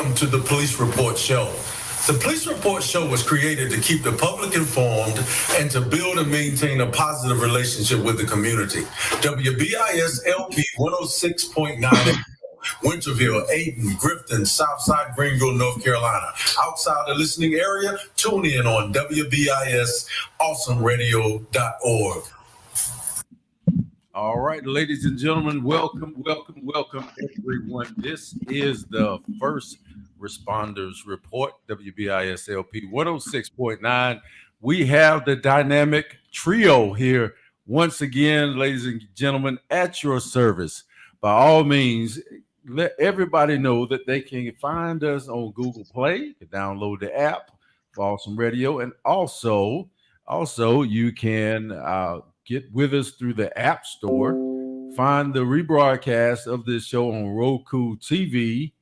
welcome to the Police Report Show. The Police Report Show was created to keep the public informed and to build and maintain a positive relationship with the community. WBIS LP 106.9 Winterville, Ayton, Grifton, Southside, Greenville, North Carolina. Outside the listening area, tune in on WBISAwesomeRadio.org. All right, ladies and gentlemen, welcome everyone. This is the First Responders Report, WBIS LP 106.9. We have the dynamic trio here once again, ladies and gentlemen, at your service. By all means, let everybody know that they can find us on Google Play, download the app for Awesome Radio, and also you can get with us through the App Store. Find the rebroadcast of this show on Roku TV.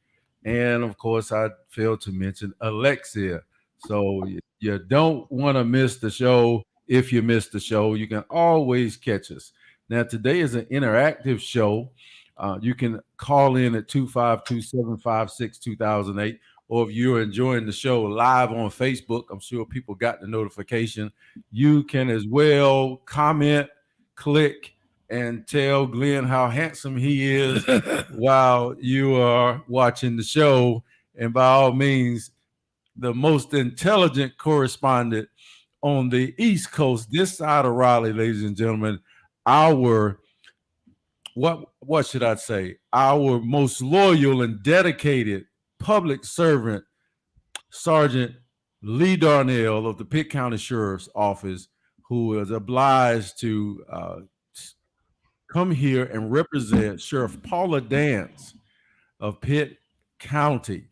And, of course, I failed to mention Alexa. So you don't want to miss the show. If you miss the show, you can always catch us. Now, today is an interactive show. You can call in at 252-756-2008. Or if you're enjoying the show live on Facebook, I'm sure people got the notification. You can as well comment, click, and tell Glenn how handsome he is while you are watching the show. And by all means, the most intelligent correspondent on the East Coast, this side of Raleigh, ladies and gentlemen, our what should I say? Our most loyal and dedicated public servant, Sergeant Lee Darnell of the Pitt County Sheriff's Office, who is obliged to come here and represent Sheriff Paula Dance of Pitt County.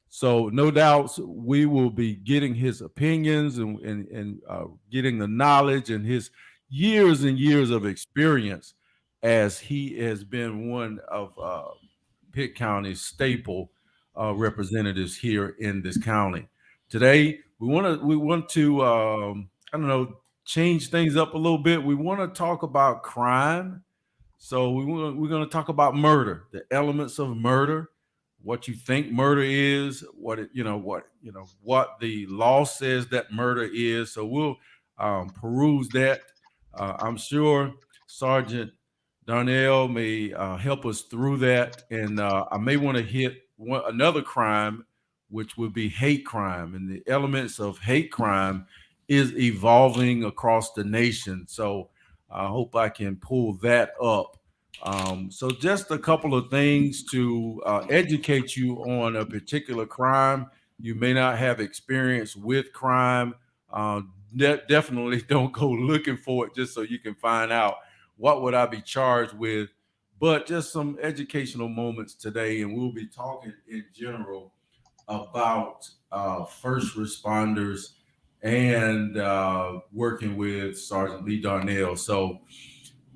So no doubt we will be getting his opinions and getting the knowledge and his years and years of experience, as he has been one of Pitt County's staple representatives here in this county. Today, we want to change things up a little bit. We want to talk about crime. So we're going to talk about murder, the elements of murder, what you think murder is, what the law says that murder is. So we'll peruse that. I'm sure Sergeant Darnell may help us through that, and I may want to hit another crime, which would be hate crime, and the elements of hate crime is evolving across the nation. So I hope I can pull that up. So just a couple of things to educate you on a particular crime. You may not have experience with crime. Definitely don't go looking for it just so you can find out what would I be charged with, but just some educational moments today. And we'll be talking in general about first responders and working with Sergeant Lee Darnell. So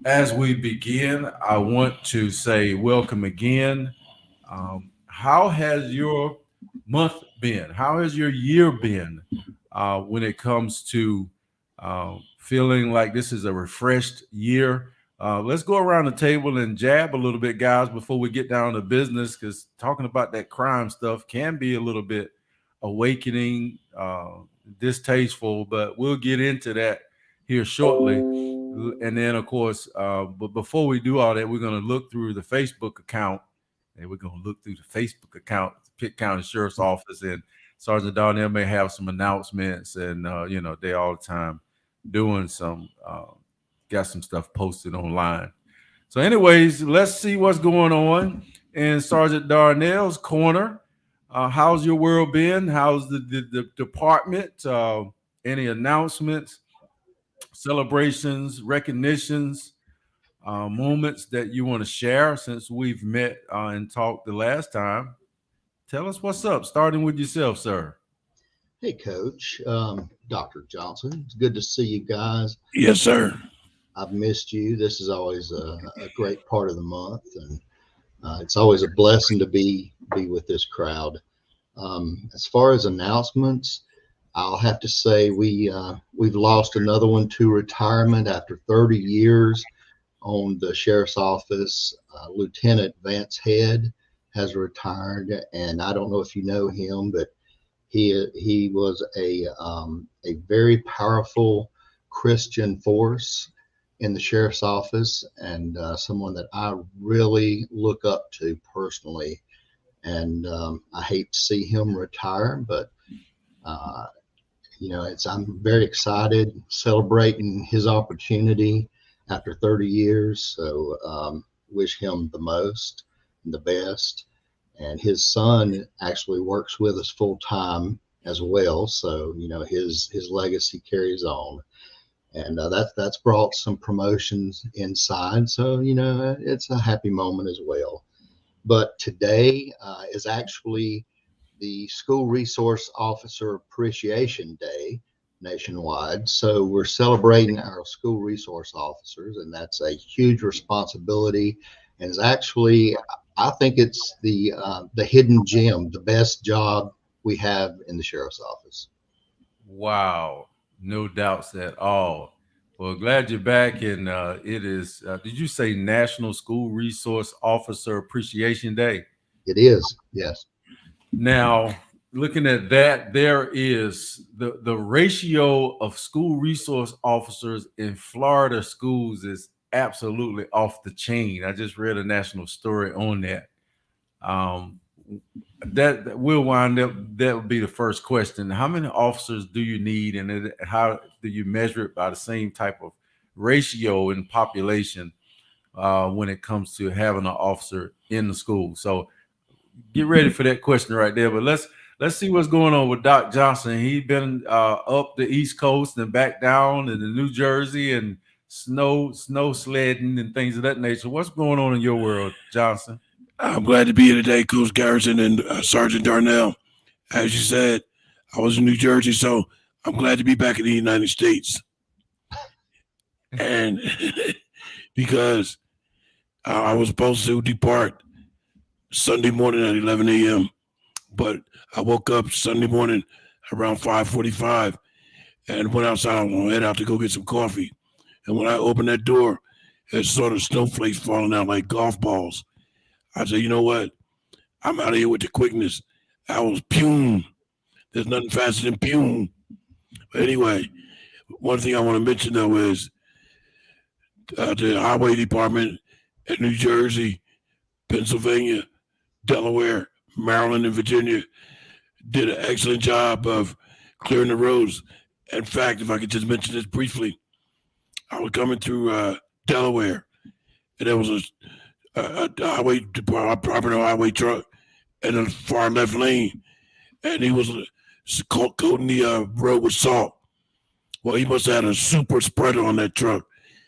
as we begin, I want to say welcome again. How has your month been? How has your year been when it comes to feeling like this is a refreshed year? Let's go around the table and jab a little bit, guys, before we get down to business, because talking about that crime stuff can be a little bit awakening, distasteful, but we'll get into that here shortly. And then, of course, but before we do all that, we're going to look through the Facebook account, and we're going to look through the Facebook account, Pitt County Sheriff's Office, and Sergeant Darnell may have some announcements, and they all the time doing some got some stuff posted online. So anyways, let's see what's going on in Sergeant Darnell's corner. How's your world been? How's the department? Any announcements, celebrations, recognitions, moments that you want to share since we've met and talked the last time? Tell us what's up, starting with yourself, sir. Hey, Coach, Dr. Johnson. It's good to see you guys. Yes, sir. I've missed you. This is always a great part of the month, and it's always a blessing to be with this crowd. As far as announcements, I'll have to say we've lost another one to retirement after 30 years on the Sheriff's Office. Lieutenant Vance Head has retired, and I don't know if you know him, but he was a very powerful Christian force in the sheriff's office, and someone that I really look up to personally. And I hate to see him retire, but uh, I'm very excited celebrating his opportunity after 30 years. So wish him the most and the best. And his son actually works with us full time as well. So his legacy carries on, and that's brought some promotions inside. So it's a happy moment as well. But today is actually the School Resource Officer Appreciation Day nationwide. So we're celebrating our school resource officers, and that's a huge responsibility. And it's actually, I think it's the hidden gem, the best job we have in the sheriff's office. Wow, no doubts at all. Well, glad you're back, and it is. Did you say National School Resource Officer Appreciation Day? It is, yes. Now, looking at that, there is the ratio of school resource officers in Florida schools is absolutely off the chain. I just read a national story on that. Um, that will wind up. That would be the first question. How many officers do you need, and how do you measure it by the same type of ratio in population when it comes to having an officer in the school? So get ready for that question right there. But let's see what's going on with Doc Johnson. He's been up the East Coast and back down in the New Jersey and snow sledding and things of that nature. What's going on in your world, Johnson? I'm glad to be here today, Coach Garrison and Sergeant Darnell. As you said, I was in New Jersey, so I'm glad to be back in the United States. And because I was supposed to depart Sunday morning at 11 a.m., but I woke up Sunday morning around 5:45 and went outside. I was going to head out to go get some coffee. And when I opened that door, there's sort of snowflakes falling out like golf balls. I said, you know what? I'm out of here with the quickness. I was pume. There's nothing faster than pume. But anyway, one thing I want to mention, though, is the Highway Department in New Jersey, Pennsylvania, Delaware, Maryland, and Virginia did an excellent job of clearing the roads. In fact, if I could just mention this briefly, I was coming through Delaware, and there was a highway department highway truck in the far left lane, and he was coating the road with salt. Well, he must have had a super spreader on that truck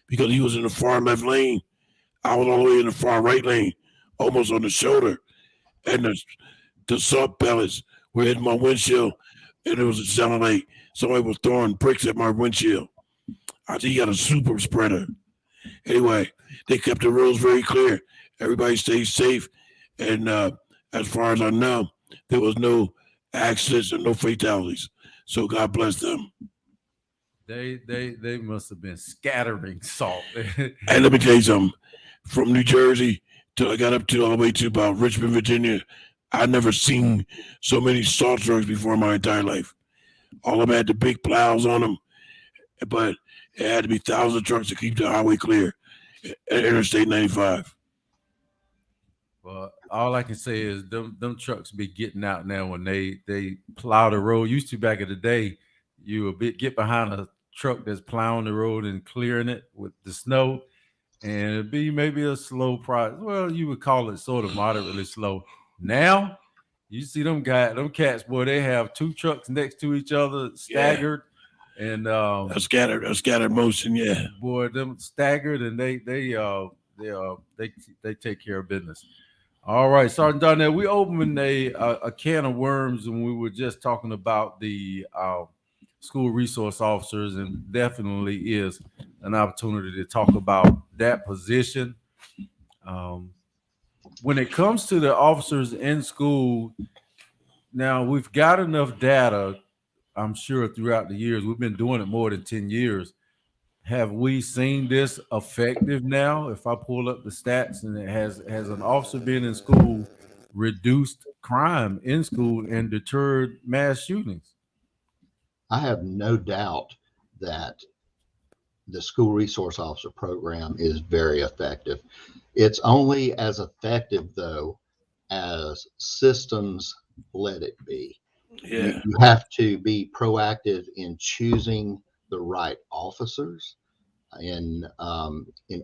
because he was in the far left lane. I was all the way in the far right lane, almost on the shoulder, and the salt pellets were hitting my windshield, and it was sounding like somebody was throwing bricks at my windshield. I think he got a super spreader. Anyway, they kept the roads very clear. Everybody stayed safe, and as far as I know, there was no accidents and no fatalities. So God bless them. They must have been scattering salt. And let me tell you something. From New Jersey till I got up to all the way to about Richmond, Virginia, I never seen so many salt trucks before in my entire life. All of them had the big plows on them, but it had to be thousands of trucks to keep the highway clear at Interstate 95. Well, all I can say is them trucks be getting out now when they plow the road. Used to back in the day, you would get behind a truck that's plowing the road and clearing it with the snow, and it'd be maybe a slow process. Well, you would call it sort of moderately slow. Now, you see them cats, boy, they have two trucks next to each other, staggered, and A scattered motion, yeah. boy, them staggered, and they take care of business. All right, Sergeant Darnell, we opened a can of worms when we were just talking about the school resource officers, and definitely is an opportunity to talk about that position. When it comes to the officers in school, now we've got enough data, I'm sure, throughout the years. We've been doing it more than 10 years. Have we seen this effective now? If I pull up the stats and it has an officer been in school reduced crime in school and deterred mass shootings. I have no doubt that the school resource officer program is very effective. It's only as effective, though, as systems let it be. Yeah. You have to be proactive in choosing the right officers, in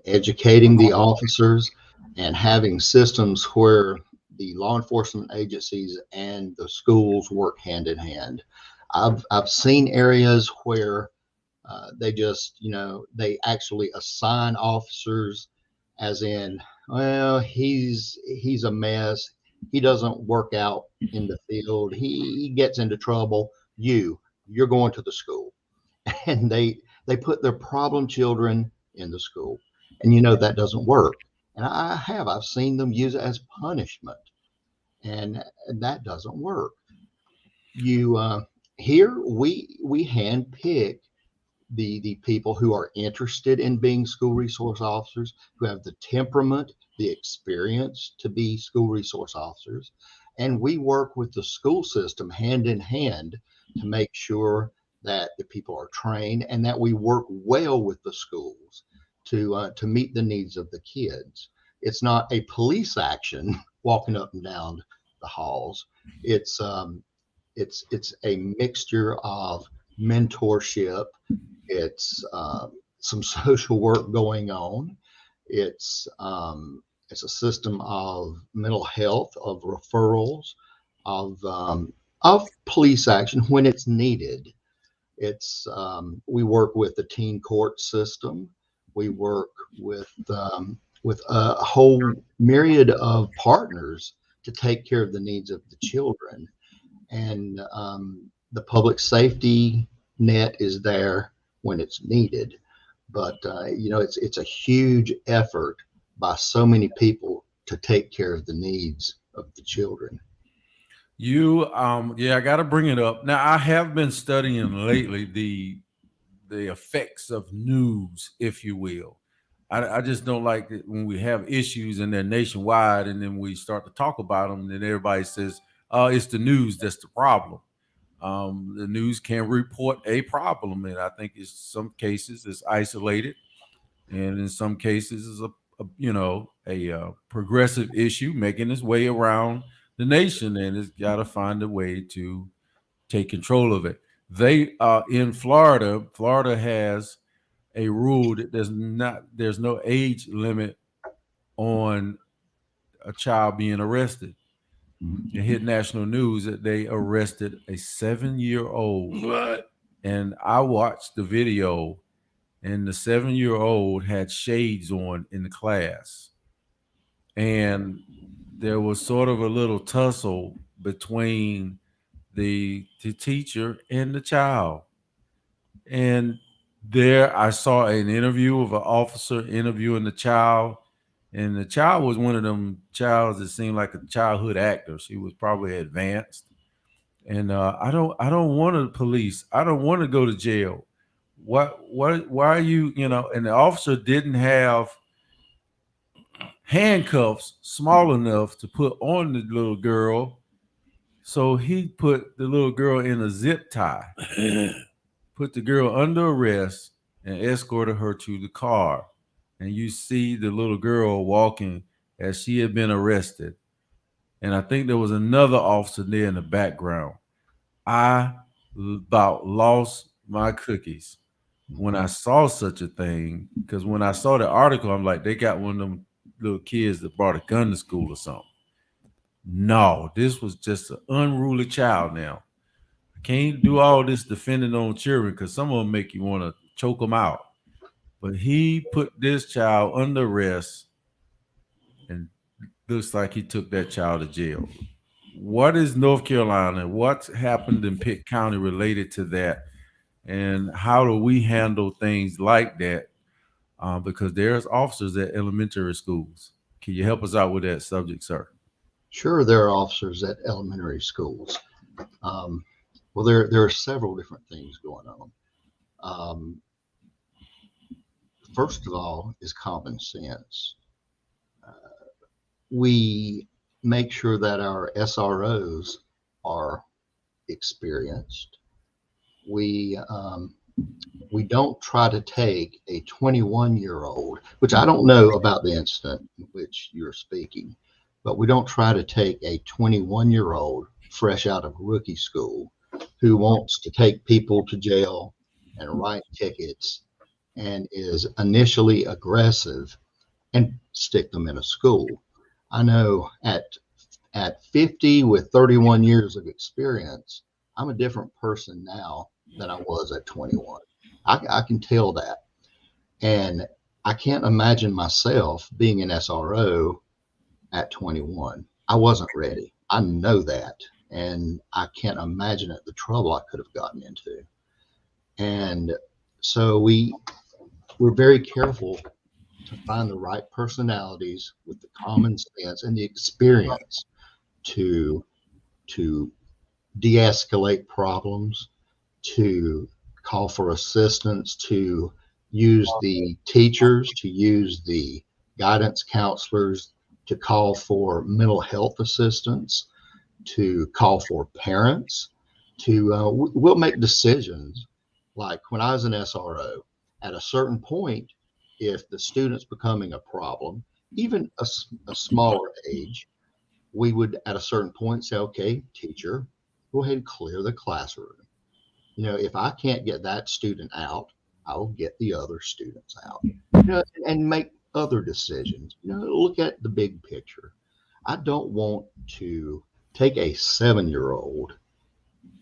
educating the officers, and having systems where the law enforcement agencies and the schools work hand in hand. I've seen areas where they just, they actually assign officers, as in, well, he's a mess. He doesn't work out in the field. He gets into trouble. You're going to the school, and they put their problem children in the school, and that doesn't work. And I've seen them use it as punishment, and that doesn't work. You Here we handpick the people who are interested in being school resource officers, who have the temperament, the experience to be school resource officers. And we work with the school system hand in hand to make sure that the people are trained and that we work well with the schools to meet the needs of the kids. It's not a police action walking up and down the halls. It's a mixture of mentorship. It's some social work going on. It's a system of mental health, of referrals, of police action when it's needed. We work with the teen court system. We work with a whole myriad of partners to take care of the needs of the children. And the public safety net is there when it's needed. But it's a huge effort by so many people to take care of the needs of the children. Yeah, I got to bring it up. Now, I have been studying lately the effects of news, if you will. I just don't like it when we have issues and they're nationwide, and then we start to talk about them, and then everybody says, "Oh, it's the news that's the problem." The news can report a problem, and I think in some cases it's isolated, and in some cases is a progressive issue making its way around the nation, and it's got to find a way to take control of it. They in Florida. Florida has a rule that there's no age limit on a child being arrested. It hit national news that they arrested a 7-year-old, What? and I watched the video, and the 7-year-old had shades on in the class, and there was sort of a little tussle between the teacher and the child. And there I saw an interview of an officer interviewing the child. And the child was one of them childs that seemed like a childhood actor. She was probably advanced. And I don't want to police. I don't want to go to jail. Why are you, and the officer didn't have handcuffs small enough to put on the little girl. So he put the little girl in a zip tie, put the girl under arrest, and escorted her to the car. And you see the little girl walking as she had been arrested. And I think there was another officer there in the background. I about lost my cookies when I saw such a thing. Because when I saw the article, I'm like, they got one of them little kids that brought a gun to school or something. No, this was just an unruly child now. I can't do all this defending on children because some of them make you want to choke them out. But he put this child under arrest and looks like he took that child to jail. What is North Carolina? What's happened in Pitt County related to that? And how do we handle things like that? Because there's officers at elementary schools. Can you help us out with that subject, sir? Sure, there are officers at elementary schools. Well, there are several different things going on. First of all is common sense. We make sure that our SROs are experienced. We don't try to take a 21-year-old, which I don't know about the incident in which you're speaking, but we don't try to take a 21-year-old fresh out of rookie school who wants to take people to jail and write tickets and is initially aggressive and stick them in a school. I know at 50 with 31 years of experience, I'm a different person now than I was at 21. I can tell that. And I can't imagine myself being an SRO at 21. I wasn't ready. I know that. And I can't imagine it, the trouble I could have gotten into. And so we're very careful to find the right personalities with the common sense and the experience to de-escalate problems, to call for assistance, to use the teachers, to use the guidance counselors, to call for mental health assistance, to call for parents, we'll make decisions. Like when I was an SRO, at a certain point, if the student's becoming a problem, even a smaller age, we would at a certain point say, okay, teacher, go ahead and clear the classroom. If I can't get that student out, I'll get the other students out, and make other decisions. Look at the big picture. I don't want to take a 7-year-old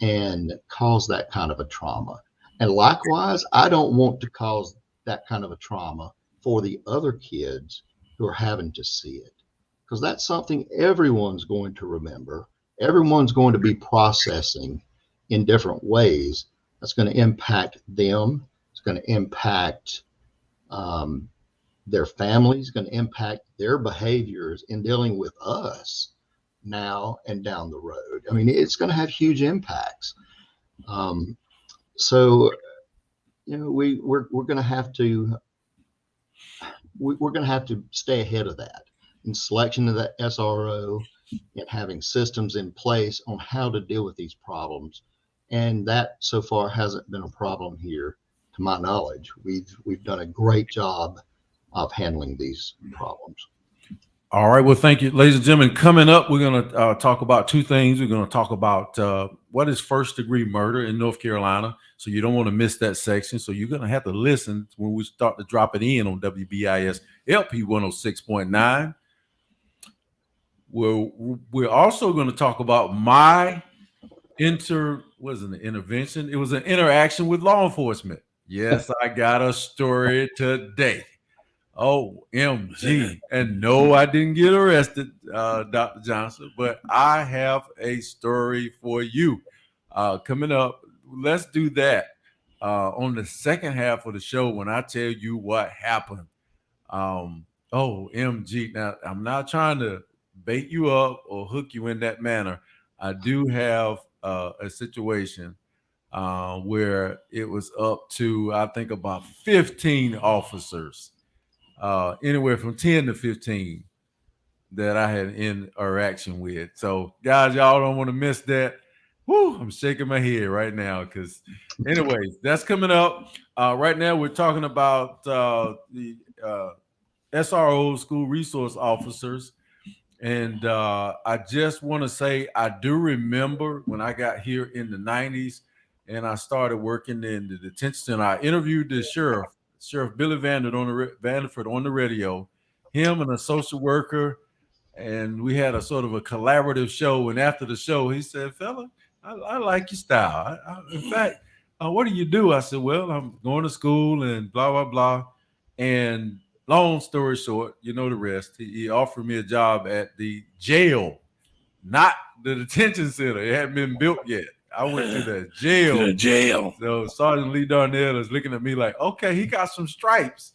and cause that kind of a trauma. And likewise, I don't want to cause that kind of a trauma for the other kids who are having to see it. Because that's something everyone's going to remember. Everyone's going to be processing in different ways. That's going to impact them. It's going to impact their families, going to impact their behaviors in dealing with us now and down the road. I mean, it's going to have huge impacts. So, we're going to have to we're going to have to stay ahead of that in selection of the SRO and having systems in place on how to deal with these problems. And that so far hasn't been a problem here, to my knowledge. We've done a great job of handling these problems. All right. Well, thank you, ladies and gentlemen. Coming up, we're going to talk about two things. We're going to talk about what is first-degree murder in North Carolina. So you don't want to miss that section. So you're going to have to listen when we start to drop it in on WBIS LP 106.9. We're also going to talk about my intervention. It was an interaction with law enforcement. Yes, I got a story today. OMG. And no, I didn't get arrested, Dr. Johnson, but I have a story for you coming up. Let's do that on the second half of the show when I tell you what happened. OMG. Now, I'm not trying to bait you up or hook you in that manner. I do have a situation where it was up to, I think, about 15 officers. Anywhere from 10 to 15 that I had interaction with. So, guys, y'all don't want to miss that. Woo, I'm shaking my head right now because, anyways, that's coming up. Right now, we're talking about the SRO, school resource officers. And I just want to say I do remember when I got here in the 90s and I started working in the detention center. I interviewed the Sheriff Billy Vanderford on the radio, him and a social worker, and we had a sort of a collaborative show. And after the show, he said, "Fella, I like your style. In fact, what do you do?" I said, "Well, I'm going to school and blah, blah, blah." And long story short, you know the rest. He offered me a job at the jail, not the detention center. It hadn't been built yet. I went to the jail. To the jail. So Sergeant Lee Darnell is looking at me like, okay, he got some stripes.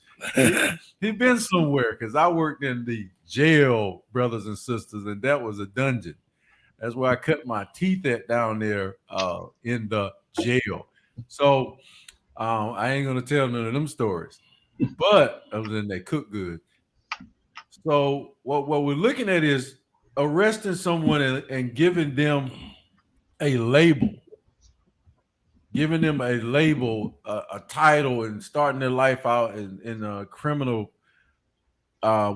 He been somewhere because I worked in the jail, brothers and sisters, and that was a dungeon. That's where I cut my teeth at down there in the jail. So I ain't gonna tell none of them stories, but other than they cook good. So what we're looking at is arresting someone and giving them a label, a title, and starting their life out in a criminal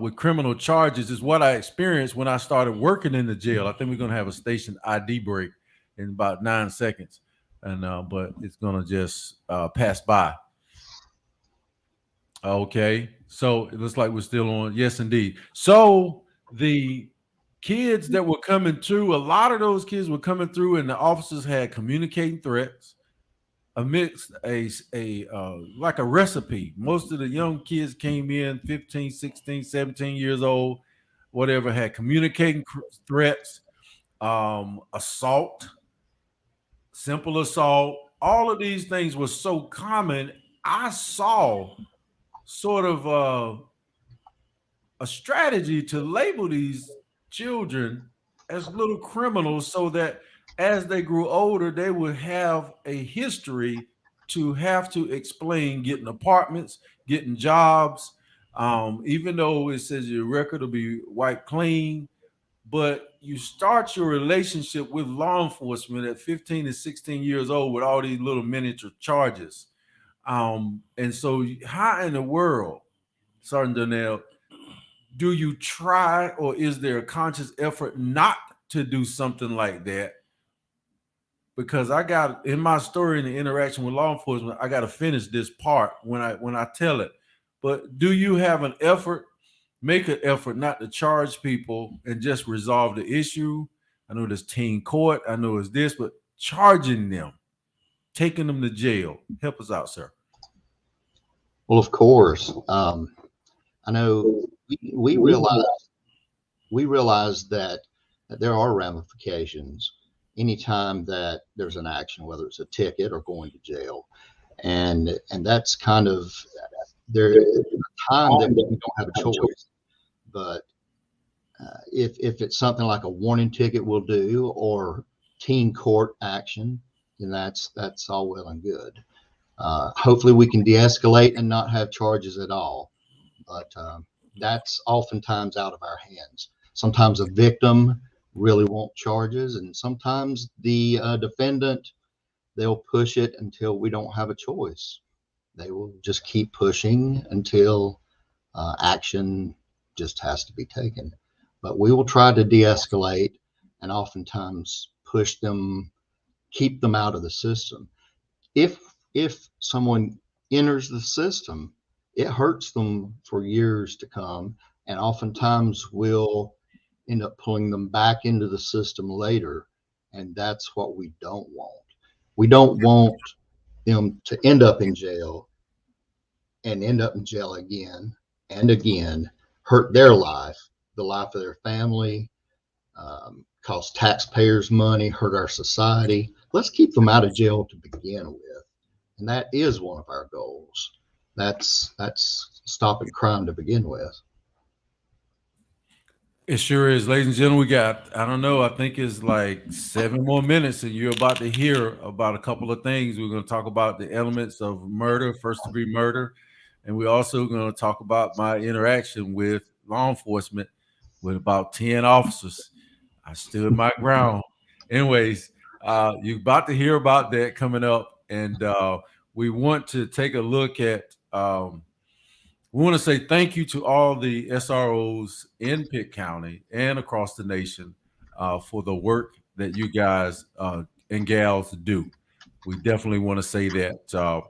with criminal charges is what I experienced when I started working in the jail. I think we're gonna have a station ID break in about 9 seconds, and but it's gonna just pass by. Okay, so it looks like we're still on. Yes, indeed. So the kids that were coming through, a lot of those kids were coming through, and the officers had communicating threats amidst a like a recipe. Most of the young kids came in 15, 16, 17 years old, whatever, had communicating threats, assault, simple assault. All of these things were so common. I saw sort of a strategy to label these children as little criminals so that as they grew older, they would have a history to have to explain getting apartments, getting jobs, even though it says your record will be wiped clean. But you start your relationship with law enforcement at 15 and 16 years old with all these little miniature charges. And so, how in the world, Sergeant Donnell, do you try, or is there a conscious effort not to do something like that? Because I got in my story in the interaction with law enforcement, I got to finish this part when I tell it. But do you have an effort, make an effort not to charge people and just resolve the issue? I know there's teen court, I know it's this, but charging them, taking them to jail. Help us out, sir. Well, of course. I know we realize that there are ramifications anytime that there's an action, whether it's a ticket or going to jail, and that's kind of there a time that we don't have a choice. But if it's something like a warning ticket will do, or teen court action, then that's all well and good. Hopefully we can de-escalate and not have charges at all. But that's oftentimes out of our hands. Sometimes a victim really won't charges, and sometimes the defendant, they'll push it until we don't have a choice. They will just keep pushing until action just has to be taken. But we will try to de-escalate and oftentimes push them, keep them out of the system. If someone enters the system, it hurts them for years to come, and oftentimes we'll end up pulling them back into the system later, and that's what we don't want. We don't want them to end up in jail and end up in jail again and again, hurt their life, the life of their family, cost taxpayers money, hurt our society. Let's keep them out of jail to begin with. And that is one of our goals. That's stopping crime to begin with. It sure is. Ladies and gentlemen, we got, I don't know, I think it's like 7 more minutes, and you're about to hear about a couple of things. We're going to talk about the elements of murder, first degree murder, and we're also going to talk about my interaction with law enforcement with about 10 officers. I stood my ground. Anyways, you're about to hear about that coming up, and we want to take a look at we want to say thank you to all the SROs in Pitt County and across the nation for the work that you guys and gals do. We definitely want to say that.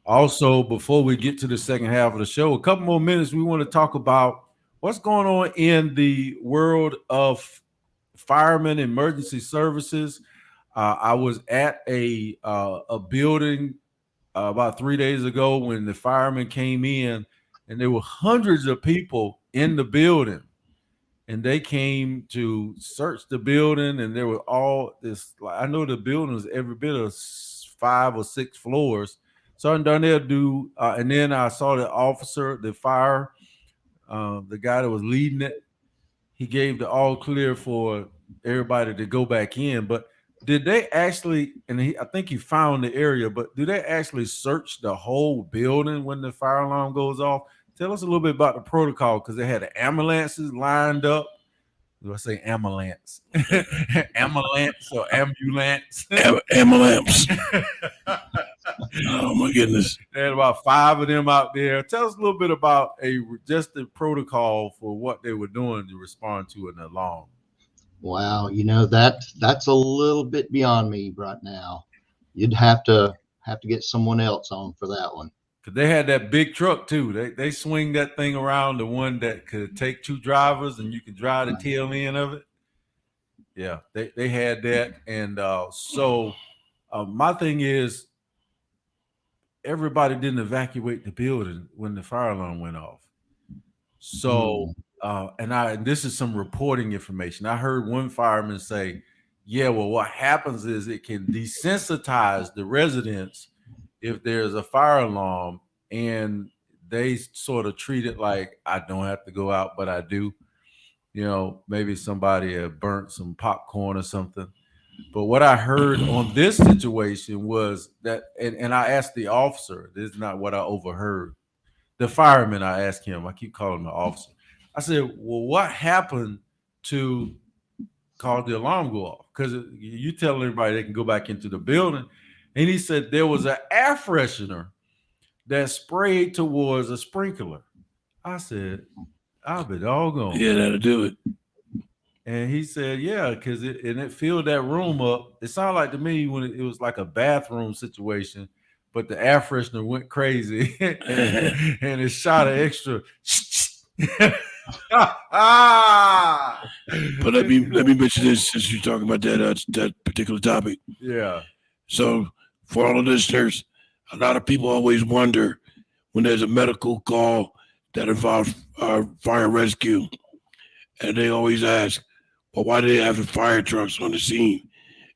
Also, before we get to the second half of the show, a couple more minutes, we want to talk about what's going on in the world of firemen, emergency services. I was at a building about 3 days ago when the firemen came in, and there were hundreds of people in the building, and they came to search the building, and there were all this, like, I know the building was every bit of 5 or 6 floors. Sergeant Darnell and then I saw the officer, the fire, the guy that was leading it. He gave the all clear for everybody to go back in, but did they actually, I think he found the area, but do they actually search the whole building when the fire alarm goes off? Tell us a little bit about the protocol, because they had the ambulances lined up. Do I say ambulance? Ambulance or ambulance? Ambulance. Oh my goodness. They had about 5 of them out there. Tell us a little bit about just the protocol for what they were doing to respond to an alarm. Wow, that's a little bit beyond me right now. You'd have to get someone else on for that one. Cause they had that big truck too. They swing that thing around, the one that could take 2 drivers and you can drive the tail end of it. Yeah, they had that, and so my thing is, everybody didn't evacuate the building when the fire alarm went off. So, and this is some reporting information. I heard one fireman say, "Yeah, well, what happens is it can desensitize the residents if there's a fire alarm, and they sort of treat it like I don't have to go out, but I do. Maybe somebody had burnt some popcorn or something." But what I heard on this situation was that, and I asked the officer, this is not what I overheard. The fireman, I asked him, I keep calling him the officer. I said, well, what happened to cause the alarm go off? Because you tell everybody they can go back into the building. And he said there was an air freshener that sprayed towards a sprinkler. I said, I'll be doggone. Yeah, that'll do it. And he said, yeah, because it filled that room up. It sounded like to me when it was like a bathroom situation, but the air freshener went crazy and it shot an extra. But let me mention this since you're talking about that particular topic. Yeah. So for all the listeners, a lot of people always wonder when there's a medical call that involves fire rescue, and they always ask, well, why do they have the fire trucks on the scene?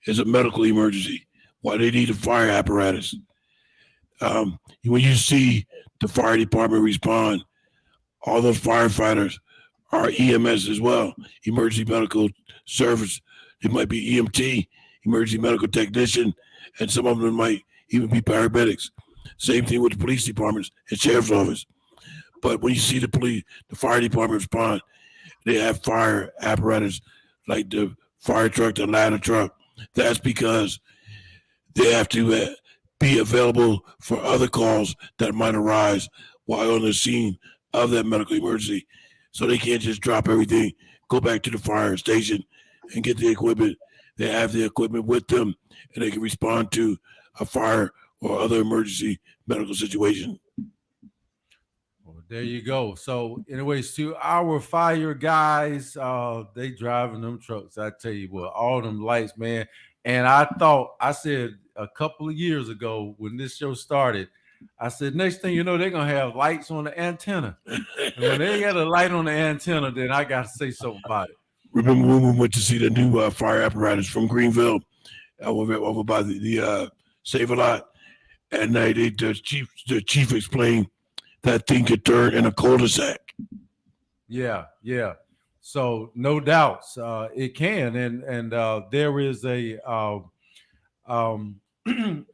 It's a medical emergency. Why they need a fire apparatus? When you see the fire department respond, all those firefighters are EMS as well, emergency medical service. It might be EMT, emergency medical technician, and some of them might even be paramedics. Same thing with the police departments and sheriff's office. But when you see the fire department respond, they have fire apparatus like the fire truck, the ladder truck. That's because they have to be available for other calls that might arise while on the scene of that medical emergency. So they can't just drop everything, go back to the fire station and get the equipment. They have the equipment with them, and they can respond to a fire or other emergency medical situation. Well, there you go. So anyways, to our fire guys, they driving them trucks. I tell you what, all them lights, man. And I said a couple of years ago when this show started, I said, next thing you know, they're going to have lights on the antenna. And when they got a light on the antenna, then I got to say something about it. Remember when we went to see the new fire apparatus from Greenville over by the Save-A-Lot? And the chief explained that thing could turn in a cul-de-sac. Yeah. So no doubts, it can. And there is an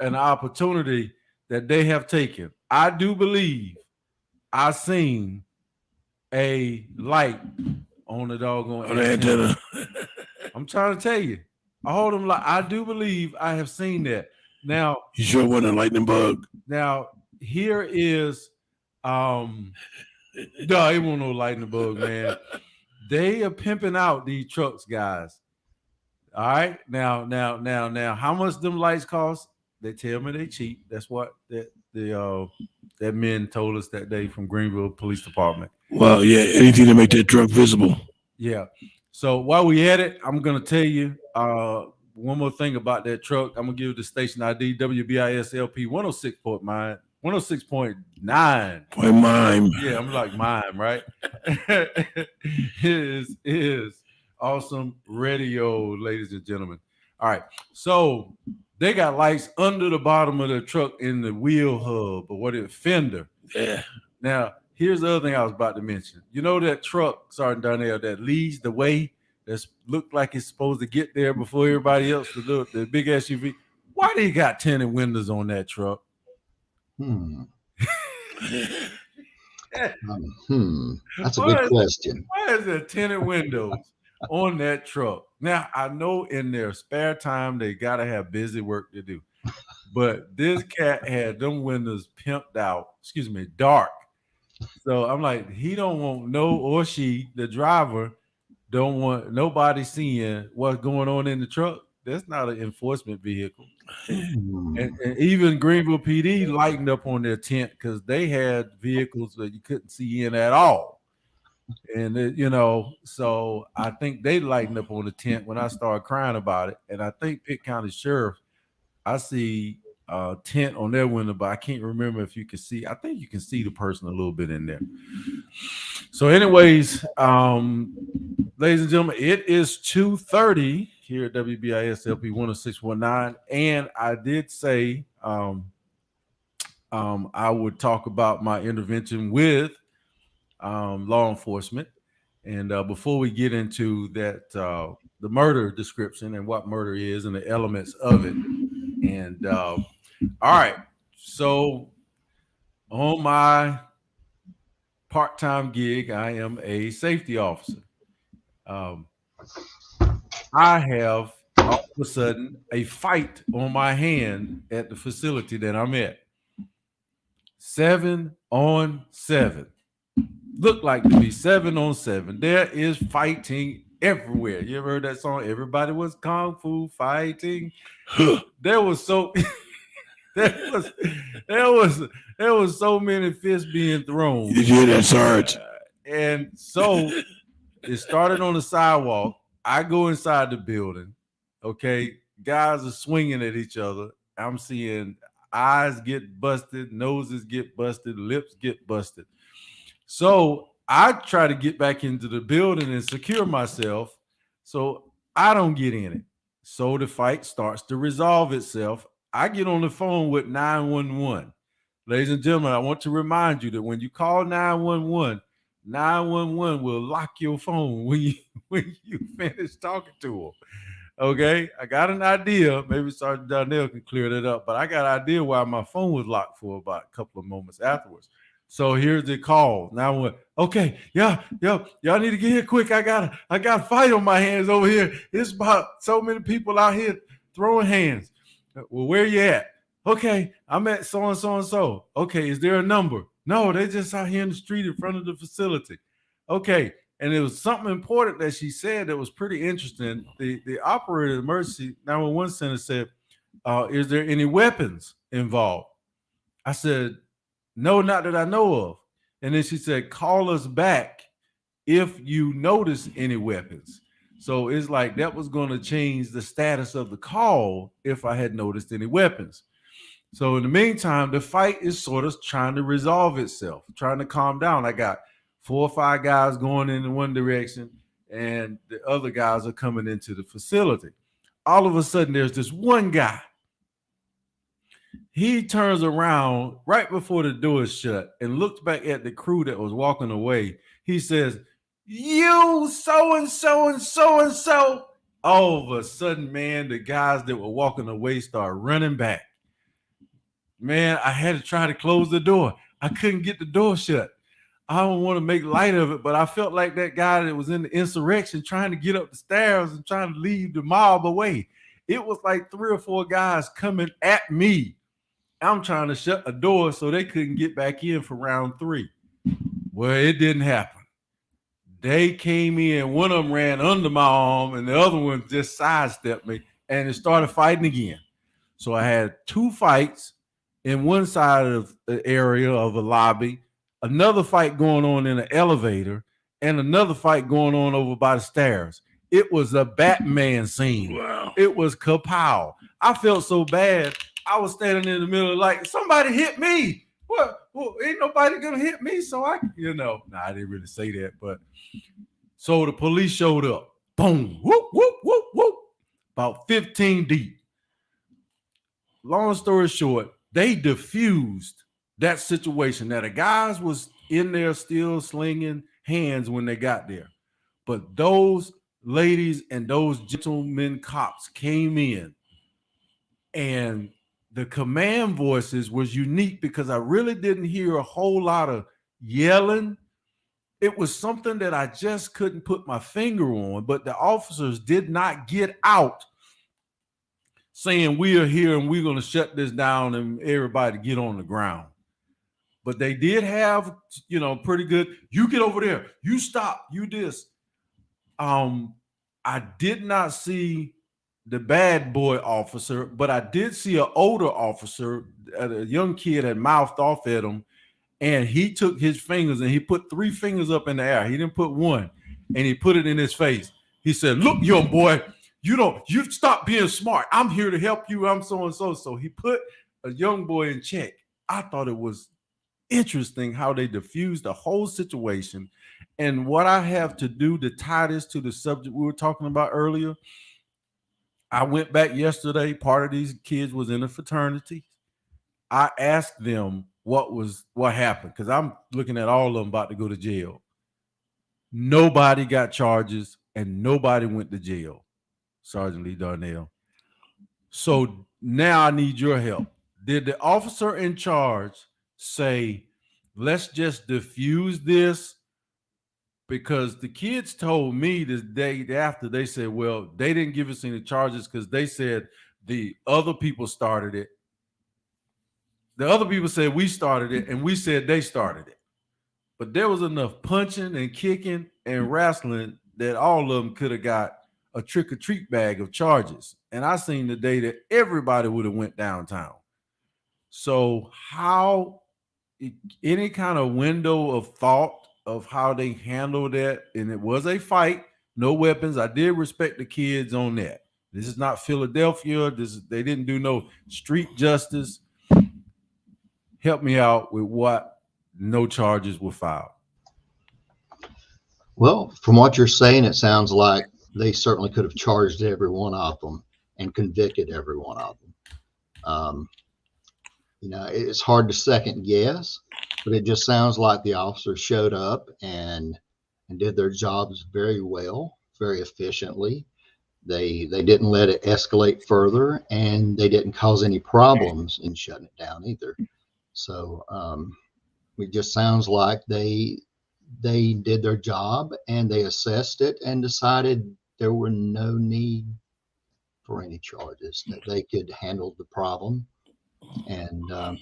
opportunity that they have taken. I do believe I seen a light on the doggone antenna. I'm trying to tell you, I do believe I have seen that. Now, you sure wasn't a lightning bug? Now, here is no, it won't no lightning bug, man. They are pimping out these trucks, guys. All right. Now, how much them lights cost? They tell me they cheap. That's what that men told us that day from Greenville Police Department. Well, yeah, anything to make that truck visible. Yeah. So while we at it, I'm gonna tell you one more thing about that truck. I'm gonna give you the station ID WBIS LP 106.9. 106.9. Point mime. Yeah, I'm like mime, right? is awesome radio, ladies and gentlemen. All right, so they got lights under the bottom of the truck in the wheel hub or what is fender. Yeah. Now, here's the other thing I was about to mention. You know that truck, Sergeant Darnell, that leads the way, that's looked like it's supposed to get there before everybody else, the big SUV. Why they got tinted windows on that truck? That's a good question. Why is there tinted windows on that truck. Now, I know in their spare time, they got to have busy work to do. But this cat had them windows pimped out, dark. So I'm like, he don't want or she, the driver, don't want nobody seeing what's going on in the truck. That's not an enforcement vehicle. And even Greenville PD lightened up on their tent because they had vehicles that you couldn't see in at all. And so I think they lightened up on the tent when I started crying about it. And I think Pitt County Sheriff, I see tent on their window, but I can't remember if you can see. I think you can see the person a little bit in there. So, anyways, ladies and gentlemen, it is 2:30 here at WBIS LP 106.9, and I did say I would talk about my intervention with law enforcement. And before we get into that, the murder description and what murder is and the elements of it. And all right, so on my part-time gig, I am a safety officer. I have all of a sudden a fight on my hand at the facility that I'm at. 7-on-7. Look like to be 7-on-7. There is fighting everywhere. You ever heard that song? Everybody was kung fu fighting. There was so there was so many fists being thrown. Did you hear that, Sarge? And so it started on the sidewalk. I go inside the building. Okay, guys are swinging at each other. I'm seeing eyes get busted, noses get busted, lips get busted. So I try to get back into the building and secure myself so I don't get in it. So the fight starts to resolve itself. I get on the phone with 911. Ladies and gentlemen, I want to remind you that when you call 911, 911 will lock your phone when you finish talking to them. Okay, I got an idea. Maybe Sergeant Darnell can clear that up, but I got an idea why my phone was locked for about a couple of moments afterwards. So here's the call. Now, okay, y'all need to get here quick. I got a fight on my hands over here. It's about so many people out here throwing hands. Well, where you at? Okay, I'm at so and so and so. Okay, is there a number? No, they're just out here in the street in front of the facility. Okay, and it was something important that she said that was pretty interesting. The operator, emergency 911 center said, "Is there any weapons involved?" I said, "No, not that I know of." And then she said, "Call us back if you notice any weapons." So it's like that was going to change the status of the call if I had noticed any weapons. So in the meantime, the fight is sort of trying to resolve itself, trying to calm down. I got 4 or 5 guys going in one direction, and the other guys are coming into the facility. All of a sudden, there's this one guy. He turns around right before the door is shut and looks back at the crew that was walking away. He says, "You so-and-so and so-and-so." All of a sudden, man, the guys that were walking away start running back. Man, I had to try to close the door. I couldn't get the door shut. I don't want to make light of it, but I felt like that guy that was in the insurrection trying to get up the stairs and trying to lead the mob away. It was like 3 or 4 guys coming at me. I'm trying to shut a door so they couldn't get back in for round 3. Well, it didn't happen. They came in. One of them ran under my arm, and the other one just sidestepped me, and it started fighting again. So I had 2 fights in one side of the area of the lobby, another fight going on in an elevator, and another fight going on over by the stairs. It was a Batman scene. Wow. It was kapow. I felt so bad. I was standing in the middle like, somebody hit me. Well, ain't nobody gonna hit me. So I didn't really say that, but so the police showed up. Boom, whoop, whoop, whoop, whoop. About 15 deep. Long story short, they diffused that situation. Now the guys was in there still slinging hands when they got there, but those ladies and those gentlemen cops came in, and the command voices was unique because I really didn't hear a whole lot of yelling. it was something that I just couldn't put my finger on, but the officers did not get out saying we are here and we're going to shut this down and everybody get on the ground. But they did have, pretty good. You get over there. You stop. You this. I did not see the bad boy officer, but I did see an older officer. A young kid had mouthed off at him, and he took his fingers and he put 3 fingers up in the air. He didn't put one, and he put it in his face. He said, "Look, young boy, you stop being smart. I'm here to help you. I'm so and so." So he put a young boy in check. I thought it was interesting how they diffused the whole situation. And what I have to do to tie this to the subject we were talking about earlier, I went back yesterday. Part of these kids was in a fraternity. I asked them what happened, because I'm looking at all of them about to go to jail. Nobody got charges and nobody went to jail, Sergeant Lee Darnell. So now I need your help. Did the officer in charge say, let's just diffuse this? Because the kids told me the day after, they said, well, they didn't give us any charges because they said the other people started it. The other people said we started it, and we said they started it. But there was enough punching and kicking and wrestling that all of them could have got a trick-or-treat bag of charges. And I seen the day that everybody would have went downtown. So any kind of window of thought of how they handled that, and it was a fight, no weapons. I did respect the kids on that. This is not Philadelphia. They didn't do no street justice. Help me out with what no charges were filed. Well, from what you're saying, it sounds like they certainly could have charged every one of them and convicted every one of them. It's hard to second guess, but it just sounds like the officers showed up and did their jobs very well, very efficiently. They didn't let it escalate further, and they didn't cause any problems in shutting it down either. So it just sounds like they did their job and they assessed it and decided there were no need for any charges, that they could handle the problem, and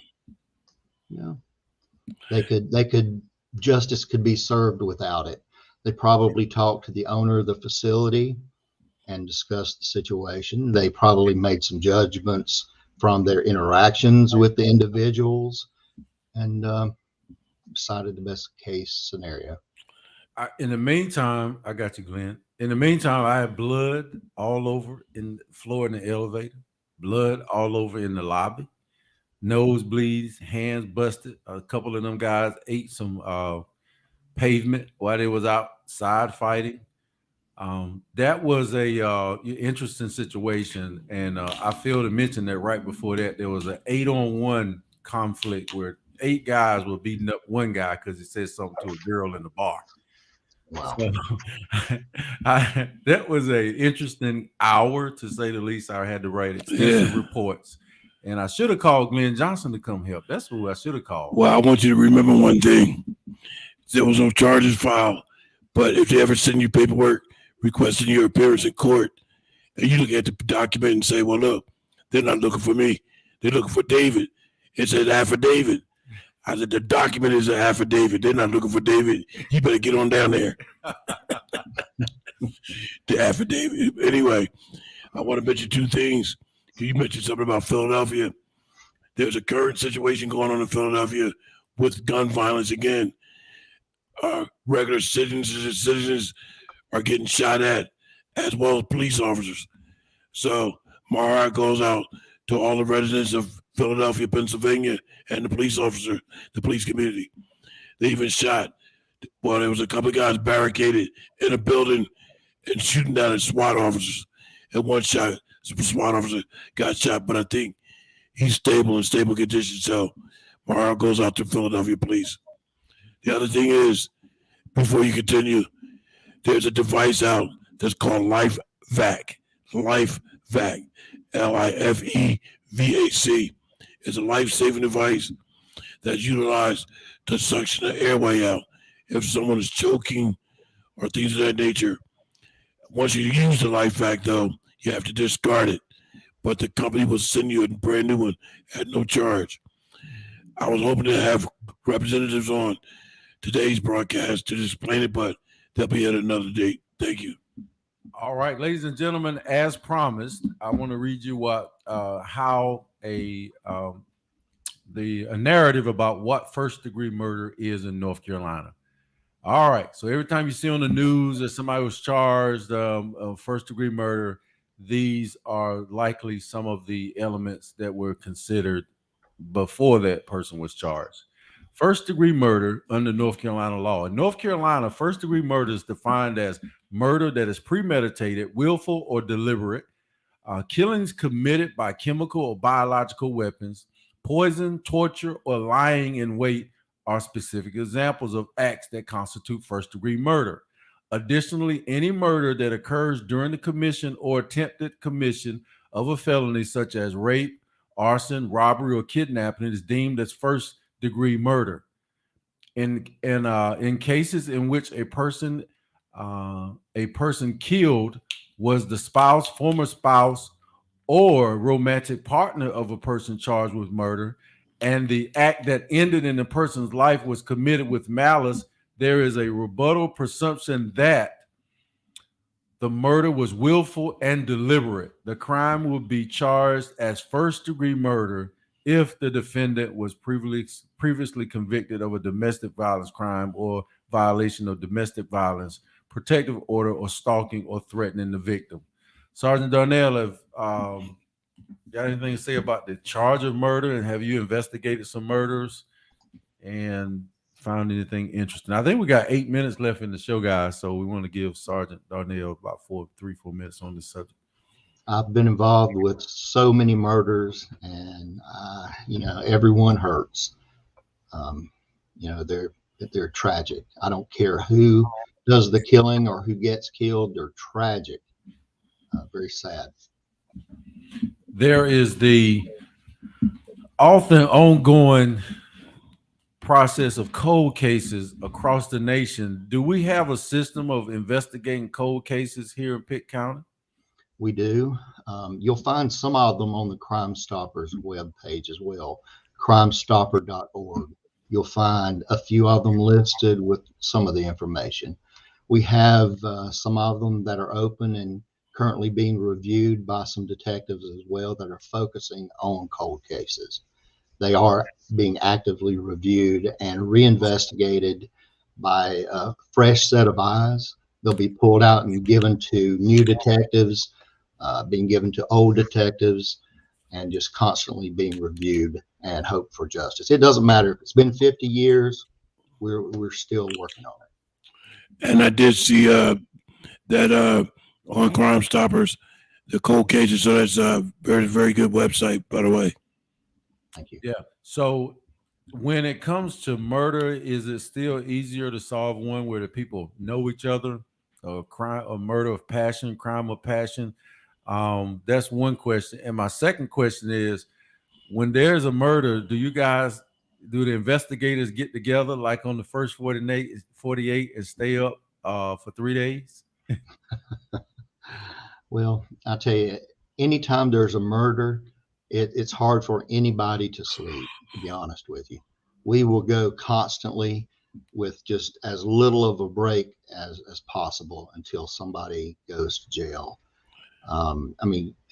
justice could be served without it. They probably talked to the owner of the facility and discussed the situation. They probably made some judgments from their interactions with the individuals and decided the best case scenario. In the meantime, I got you, Glenn. In the meantime, I had blood all over in the floor in the elevator, blood all over in the lobby, nosebleeds, hands busted. A couple of them guys ate some pavement while they was outside fighting. That was a interesting situation, and I failed to mention that right before that there was an 8-on-1 conflict where 8 guys were beating up one guy because he said something to a girl in the bar. Wow. So, that was an interesting hour, to say the least. I had to write extensive reports, and I should have called Glenn Johnson to come help. That's who I should have called. Well, I want you to remember one thing: there was no charges filed, but if they ever send you paperwork requesting your appearance in court, and you look at the document and say, well, look, they're not looking for me. They're looking for David. It says affidavit. I said, the document is an affidavit. They're not looking for David. You better get on down there. The affidavit. Anyway, I want to mention 2 things. You mentioned something about Philadelphia. There's a current situation going on in Philadelphia with gun violence again. Regular citizens are getting shot at, as well as police officers. So my heart goes out to all the residents of Philadelphia, Pennsylvania, and the police community. They even shot. Well, there was a couple of guys barricaded in a building and shooting down at SWAT officers. And one SWAT officer got shot, but I think he's in stable condition. So my heart goes out to Philadelphia police. The other thing is, before you continue, there's a device out that's called LifeVac. LifeVac, LIFEVAC. It's a life-saving device that's utilized to suction the airway out if someone is choking or things of that nature. Once you use the life fact, though, you have to discard it. But the company will send you a brand new one at no charge. I was hoping to have representatives on today's broadcast to explain it, but they'll be at another date. Thank you. All right, ladies and gentlemen, as promised, I want to read you how a narrative about what first degree murder is in North Carolina. All right, so every time you see on the news that somebody was charged of first degree murder, these are likely some of the elements that were considered before that person was charged. First degree murder under North Carolina law. In North Carolina, first degree murder is defined as murder that is premeditated, willful, or deliberate, killings committed by chemical or biological weapons, poison, torture, or lying in wait are specific examples of acts that constitute first degree murder. Additionally, any murder that occurs during the commission or attempted commission of a felony such as rape, arson, robbery, or kidnapping is deemed as first degree murder. In cases in which a person killed was the spouse, former spouse, or romantic partner of a person charged with murder, and the act that ended in the person's life was committed with malice, there is a rebuttal presumption that the murder was willful and deliberate. The crime will be charged as first degree murder if the defendant was previously convicted of a domestic violence crime or violation of domestic violence, protective order, or stalking or threatening the victim. Sergeant Darnell, have got anything to say about the charge of murder, and have you investigated some murders and found anything interesting? I think we got 8 minutes left in the show, guys, so we want to give Sergeant Darnell about 4 minutes on this subject. I've been involved with so many murders, and everyone hurts. They're tragic. I don't care who does the killing or who gets killed. They're tragic. Very sad. There is the often ongoing process of cold cases across the nation. Do we have a system of investigating cold cases here in Pitt County? We do. You'll find some of them on the Crime Stoppers webpage as well, crimestopper.org. You'll find a few of them listed with some of the information. We have some of them that are open and currently being reviewed by some detectives as well that are focusing on cold cases. They are being actively reviewed and reinvestigated by a fresh set of eyes. They'll be pulled out and given to new detectives, being given to old detectives, and just constantly being reviewed and hope for justice. It doesn't matter if it's been 50 years, we're still working on it. And I did see that on Crime Stoppers, the cold cases. So that's a very, very good website, by the way. Thank you. Yeah. So when it comes to murder, is it still easier to solve one where the people know each other? A murder of passion, crime of passion? That's one question. And my second question is, when there's a murder, do the investigators get together like on the first 48 and stay up for 3 days? Well, I tell you, anytime there's a murder, it's hard for anybody to sleep, to be honest with you. We will go constantly with just as little of a break as possible until somebody goes to jail.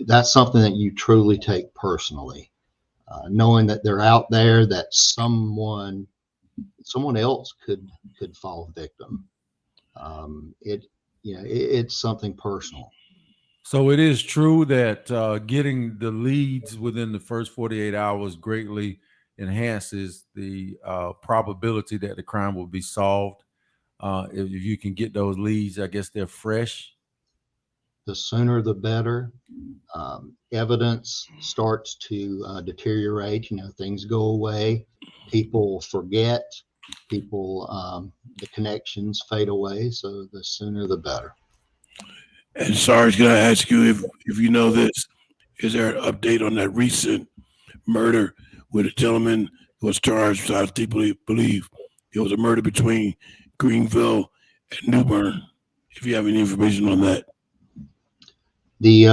That's something that you truly take personally, knowing that they're out there, that someone else could fall victim. It's something personal. So it is true that getting the leads within the first 48 hours greatly enhances the probability that the crime will be solved. If you can get those leads, I guess they're fresh. The sooner the better. Evidence starts to deteriorate. Things go away. People forget. The connections fade away. So the sooner the better. And Sarge, can I ask you if you know this? Is there an update on that recent murder where the gentleman was charged? I deeply believe it was a murder between Greenville, and New Bern. If you have any information on that, The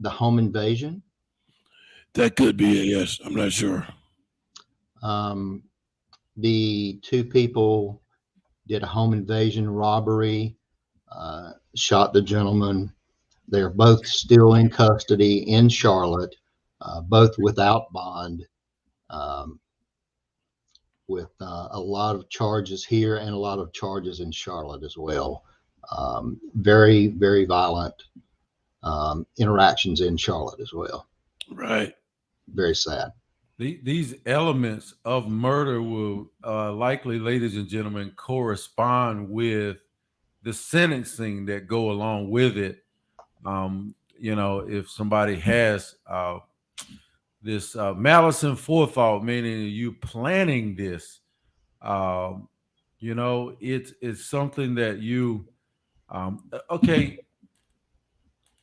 home invasion. that could be a yes. I'm not sure. The two people did a home invasion robbery, shot the gentleman. They're both still in custody in Charlotte, both without bond, with a lot of charges here and a lot of charges in Charlotte as well. Very, very violent interactions in Charlotte as well. Right. Very sad. These elements of murder will likely, ladies and gentlemen, correspond with the sentencing that go along with it. If somebody has this malice and forethought, meaning you planning this, it's something that you, okay.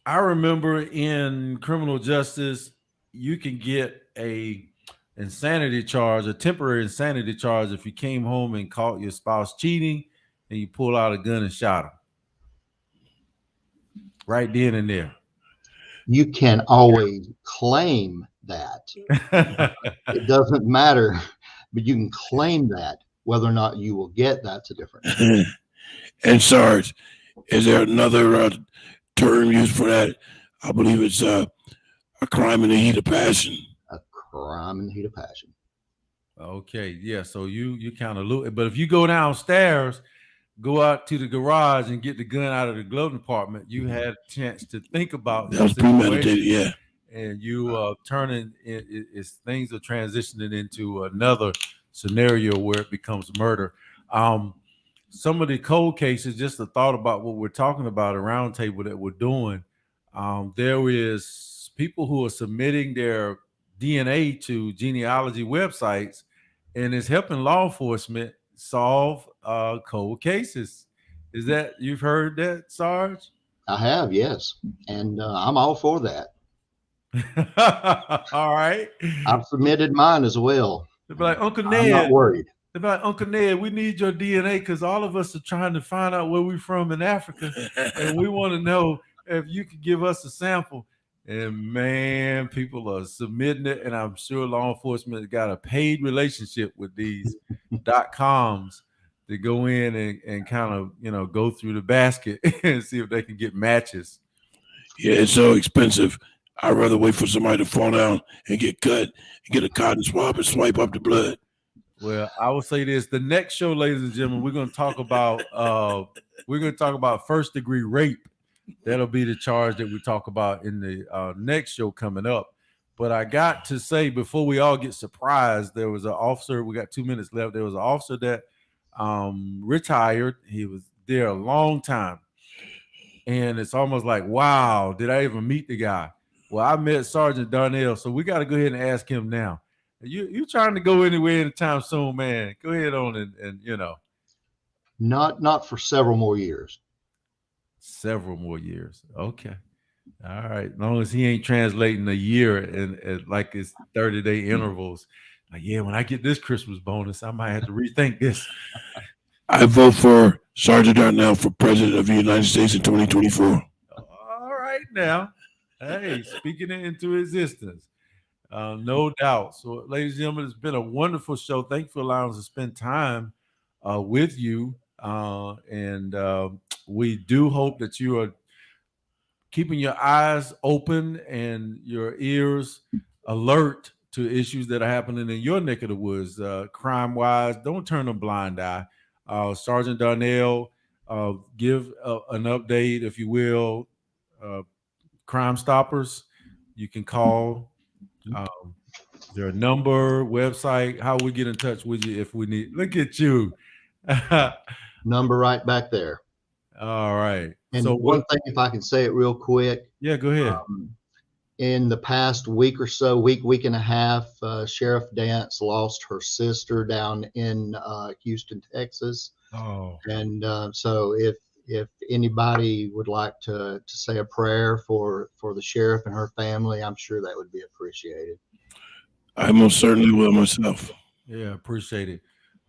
I remember in criminal justice, you can get a temporary insanity charge, if you came home and caught your spouse cheating and you pull out a gun and shot him right then and there. You can always claim that. It doesn't matter, but you can claim that. Whether or not you will get, that's a different thing. And Sarge, is there another term used for that? I believe it's a crime in the heat of passion. A crime in the heat of passion. Okay, yeah. So you kind of look, but if you go downstairs, go out to the garage and get the gun out of the glove compartment, you had a chance to think about that was premeditated, yeah. And you turning it's things are transitioning into another scenario where it becomes murder. Some of the cold cases, just a thought about what we're talking about, a roundtable that we're doing. There is people who are submitting their DNA to genealogy websites, and it's helping law enforcement solve cold cases. Is that, you've heard that, Sarge? I have, yes, and I'm all for that. All right. I've submitted mine as well. They'll be like, Uncle Ned. I'm not worried. They'll be like, Uncle Ned, we need your DNA because all of us are trying to find out where we're from in Africa, and we want to know if you could give us a sample. And man, people are submitting it, and I'm sure law enforcement has got a paid relationship with these .coms to go in and kind of go through the basket and see if they can get matches. Yeah, it's so expensive. I'd rather wait for somebody to fall down and get cut and get a cotton swab and swipe up the blood. Well, I will say this: the next show, ladies and gentlemen, we're going to talk about first degree rape. That'll be the charge that we talk about in the next show coming up. But I got to say, before we all get surprised, there was an officer. We got 2 minutes left. There was an officer that retired. He was there a long time, and it's almost like, wow, did I even meet the guy? Well, I met Sergeant Darnell, so we got to go ahead and ask him now. You trying to go anywhere anytime soon, man? Go ahead on and Not for several more years. Several more years. Okay. All right. As long as he ain't translating a year and like it's 30-day intervals. Like, yeah, when I get this Christmas bonus, I might have to rethink this. I vote for Sergeant Darnell for President of the United States in 2024. All right now. Hey, speaking it into existence. No doubt. So, ladies and gentlemen, it's been a wonderful show. Thank you for allowing us to spend time with you. And we do hope that you are keeping your eyes open and your ears alert to issues that are happening in your neck of the woods, crime-wise. Don't turn a blind eye. Sergeant Darnell, give an update, if you will. Crime Stoppers, you can call. Is there a number, website? How we get in touch with you if we need? Look at you. Number right back there. All right. And so one thing, if I can say it real quick. Yeah, go ahead. In the past week or so, week and a half, Sheriff Dance lost her sister down in Houston, Texas. Oh. And so if anybody would like to say a prayer for the sheriff and her family, I'm sure that would be appreciated. I most certainly will myself. Yeah, appreciate it.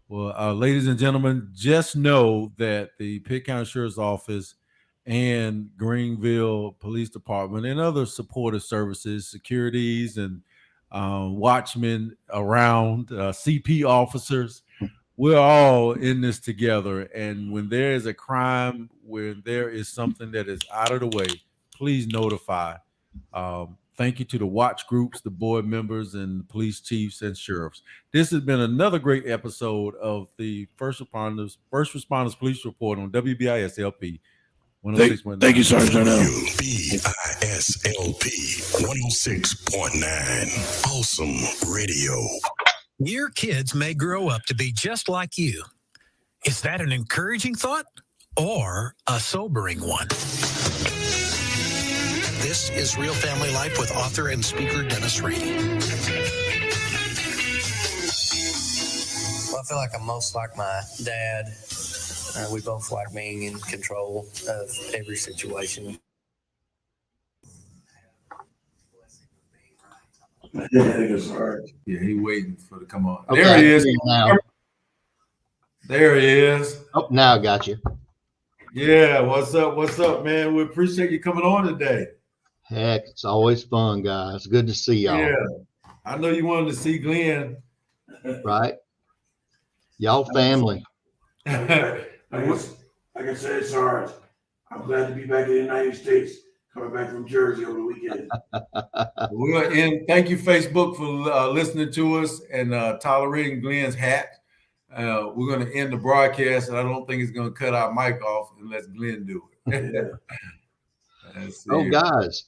Well, ladies and gentlemen, just know that the Pitt County Sheriff's Office and Greenville Police Department and other supportive services, securities and watchmen around, CP officers, we're all in this together. And when there is a crime, when there is something that is out of the way, please notify. Thank you to the watch groups, the board members, and the police chiefs and sheriffs. This has been another great episode of the First Responders Police Report on WBIS LP 106.9. Thank you, Sergeant. WBISLP 106.9. Awesome radio. Your kids may grow up to be just like you. Is that an encouraging thought or a sobering one? This is Real Family Life with author and speaker Dennis Reedy. Well, I feel like I'm most like my dad. We both like being in control of every situation. Yeah, he waiting for to come on. There he is. Now. There he is. Oh, now I got you. Yeah, what's up? What's up, man? We appreciate you coming on today. Heck, it's always fun, guys. Good to see y'all. Yeah, I know you wanted to see Glenn. Right? Y'all family. Like I said, Sarge, I'm glad to be back in the United States, coming back from Jersey over the weekend. We're gonna end. Thank you, Facebook, for listening to us and tolerating Glenn's hat. We're going to end the broadcast, and I don't think it's going to cut our mic off unless Glenn do it. Oh, guys,